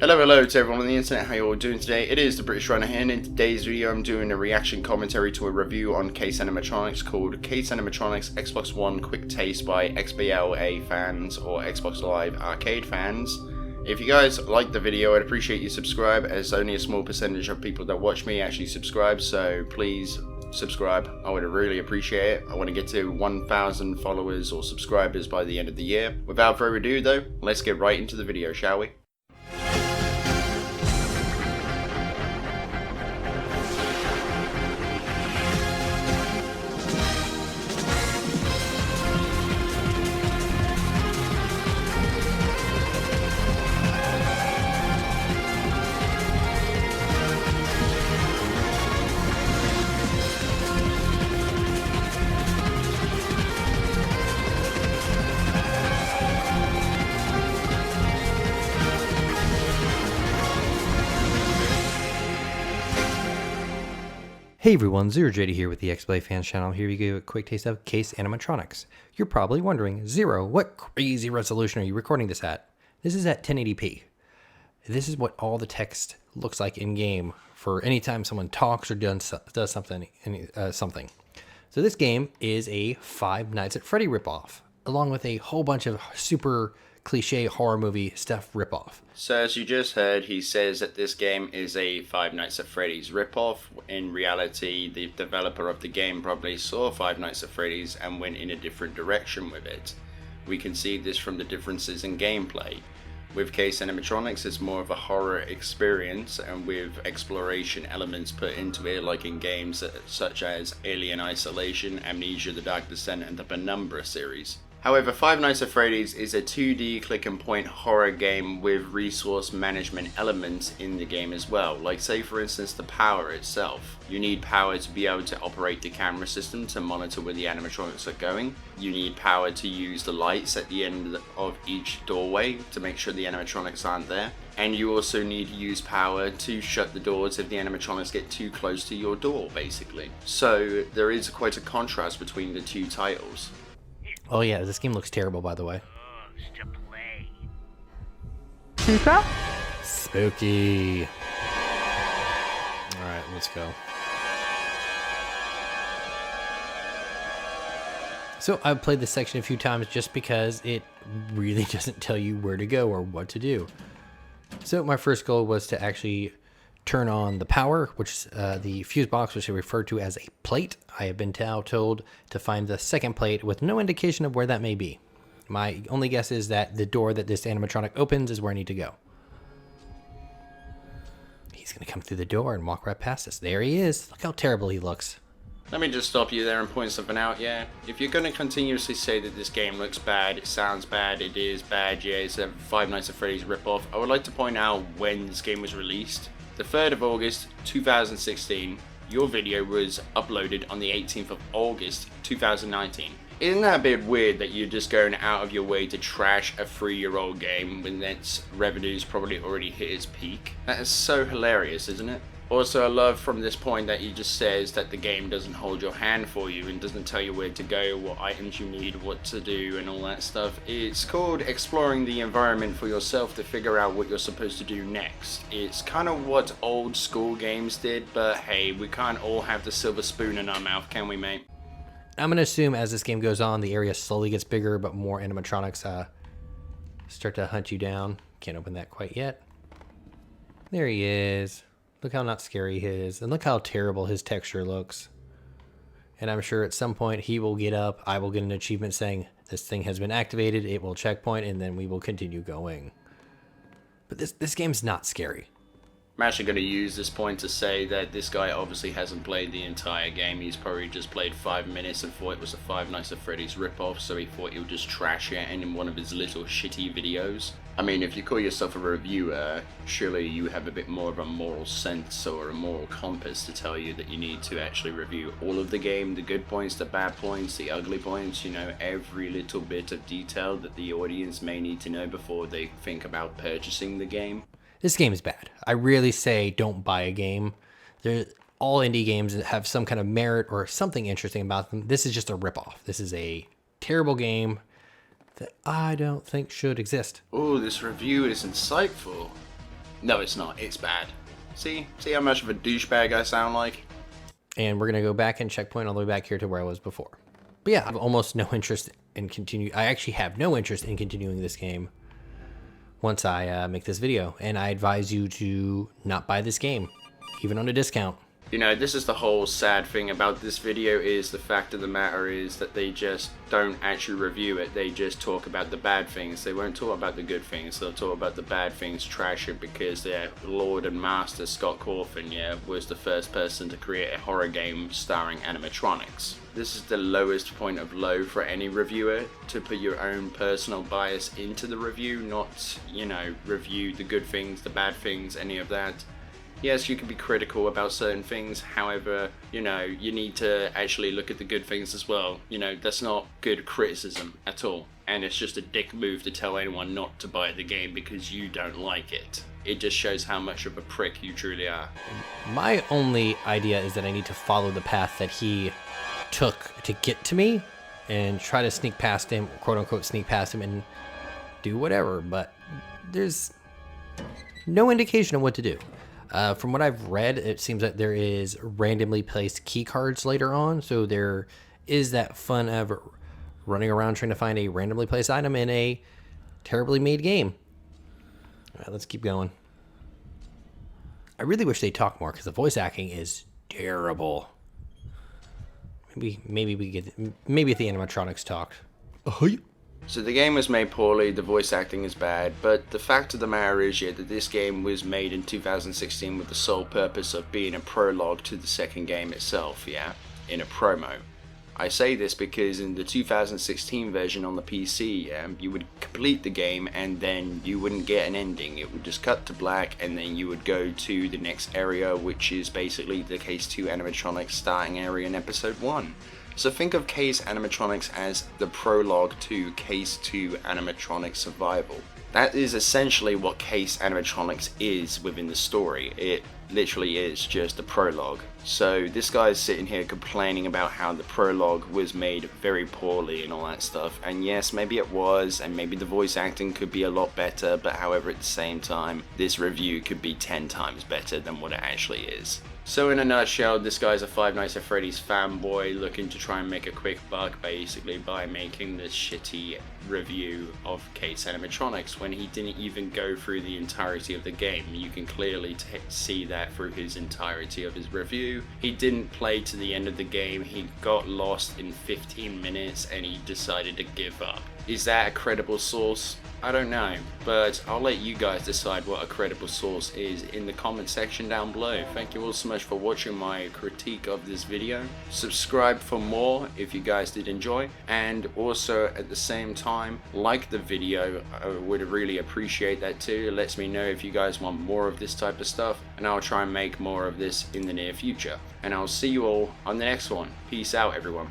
Hello to everyone on the internet, how you all doing today? It is TheBritishRunner here, and in today's video I'm doing a reaction commentary to a review on Case Animatronics called Case Animatronics Xbox One Quick Taste by XBLA fans or Xbox Live Arcade fans. If you guys like the video, I'd appreciate you subscribe, as only a small percentage of people that watch me actually subscribe, so please subscribe. I would really appreciate it. I want to get to 1,000 followers or subscribers by the end of the year. Without further ado though, let's get right into the video, shall we? Hey everyone, ZeroJD here with the XBLA Fans channel. Here we give a quick taste of Case Animatronics. You're probably wondering, Zero, what crazy resolution are you recording this at? This is at 1080p. This is what all the text looks like in game for any time someone talks or does something. So this game is a Five Nights at Freddy ripoff, along with a whole bunch of super cliche horror movie stuff ripoff. So as you just heard, he says that this game is a Five Nights at Freddy's ripoff. In reality, the developer of the game probably saw Five Nights at Freddy's and went in a different direction with it. We can see this from the differences in gameplay. With Case Animatronics, it's more of a horror experience, and with exploration elements put into it, like in games such as Alien Isolation, Amnesia: The Dark Descent, and the Penumbra series. However, Five Nights at Freddy's is a 2D click and point horror game with resource management elements in the game as well. Like, say for instance, the power itself. You need power to be able to operate the camera system to monitor where the animatronics are going. You need power to use the lights at the end of each doorway to make sure the animatronics aren't there. And you also need to use power to shut the doors if the animatronics get too close to your door, basically. So there is quite a contrast between the two titles. Oh yeah, this game looks terrible, by the way. To play. Spooky. Alright, let's go. So I've played this section a few times just because it really doesn't tell you where to go or what to do. So my first goal was to actually turn on the power, which is the fuse box, which I refer to as a plate. I have been now told to find the second plate with no indication of where that may be. My only guess is that the door that this animatronic opens is where I need to go. He's going to come through the door and walk right past us. There he is. Look how terrible he looks. Let me just stop you there and point something out, yeah? If you're going to continuously say that this game looks bad, it sounds bad, it is bad, yeah, it's a Five Nights at Freddy's ripoff, I would like to point out when this game was released. The 3rd of August 2016, your video was uploaded on the 18th of August 2019. Isn't that a bit weird that you're just going out of your way to trash a 3-year-old game when its revenue's probably already hit its peak? That is so hilarious, isn't it? Also, I love from this point that he just says that the game doesn't hold your hand for you and doesn't tell you where to go, what items you need, what to do, and all that stuff. It's called exploring the environment for yourself to figure out what you're supposed to do next. It's kind of what old school games did, but hey, we can't all have the silver spoon in our mouth, can we, mate? I'm going to assume as this game goes on, the area slowly gets bigger, but more animatronics start to hunt you down. Can't open that quite yet. There he is. Look how not scary he is, and look how terrible his texture looks. And I'm sure at some point he will get up, I will get an achievement saying this thing has been activated, it will checkpoint, and then we will continue going. But this game's not scary. I'm actually going to use this point to say that this guy obviously hasn't played the entire game. He's probably just played 5 minutes and thought it was a Five Nights at Freddy's ripoff, so he thought he would just trash it in one of his little shitty videos. I mean, if you call yourself a reviewer, surely you have a bit more of a moral sense or a moral compass to tell you that you need to actually review all of the game, the good points, the bad points, the ugly points, you know, every little bit of detail that the audience may need to know before they think about purchasing the game. This game is bad. I really say don't buy a game. All indie games have some kind of merit or something interesting about them. This is just a ripoff. This is a terrible game that I don't think should exist. Oh, this review is insightful. No, it's not. It's bad. See how much of a douchebag I sound like? And we're going to go back and checkpoint all the way back here to where I was before. But yeah, I have almost no interest in I actually have no interest in continuing this game once I make this video. And I advise you to not buy this game, even on a discount. You know, this is the whole sad thing about this video, is the fact of the matter is that they just don't actually review it. They just talk about the bad things. They won't talk about the good things. They'll talk about the bad things, trash it, because their Lord and Master Scott Cawthon, yeah, was the first person to create a horror game starring animatronics. This is the lowest point of low for any reviewer, to put your own personal bias into the review, not, you know, review the good things, the bad things, any of that. Yes, you can be critical about certain things, however, you know, you need to actually look at the good things as well. You know, that's not good criticism at all. And it's just a dick move to tell anyone not to buy the game because you don't like it. It just shows how much of a prick you truly are. My only idea is that I need to follow the path that he took to get to me and try to sneak past him, quote unquote sneak past him, and do whatever, but there's no indication of what to do. From what I've read, it seems that there is randomly placed key cards later on, so there is that fun of running around trying to find a randomly placed item in a terribly made game. All right, let's keep going. I really wish they talked more because the voice acting is terrible. Maybe if the animatronics talked. So the game was made poorly, the voice acting is bad, but the fact of the matter is, yeah, that this game was made in 2016 with the sole purpose of being a prologue to the second game itself, yeah, in a promo. I say this because in the 2016 version on the PC, you would complete the game and then you wouldn't get an ending. It would just cut to black and then you would go to the next area, which is basically the Case 2 animatronics starting area in episode 1. So think of Case Animatronics as the prologue to Case 2 Animatronics Survival. That is essentially what Case Animatronics is within the story. It literally is just a prologue. So this guy is sitting here complaining about how the prologue was made very poorly and all that stuff. And yes, maybe it was, and maybe the voice acting could be a lot better, but however, at the same time, this review could be 10 times better than what it actually is. So in a nutshell, this guy's a Five Nights at Freddy's fanboy looking to try and make a quick buck basically by making this shitty review of Case Animatronics when he didn't even go through the entirety of the game. You can clearly see that through his entirety of his review. He didn't play to the end of the game, he got lost in 15 minutes and he decided to give up. Is that a credible source? I don't know, but I'll let you guys decide what a credible source is in the comment section down below. Thank you all so much for watching my critique of this video. Subscribe for more if you guys did enjoy, and also at the same time, like the video. I would really appreciate that too. It lets me know if you guys want more of this type of stuff, and I'll try and make more of this in the near future. And I'll see you all on the next one. Peace out, everyone.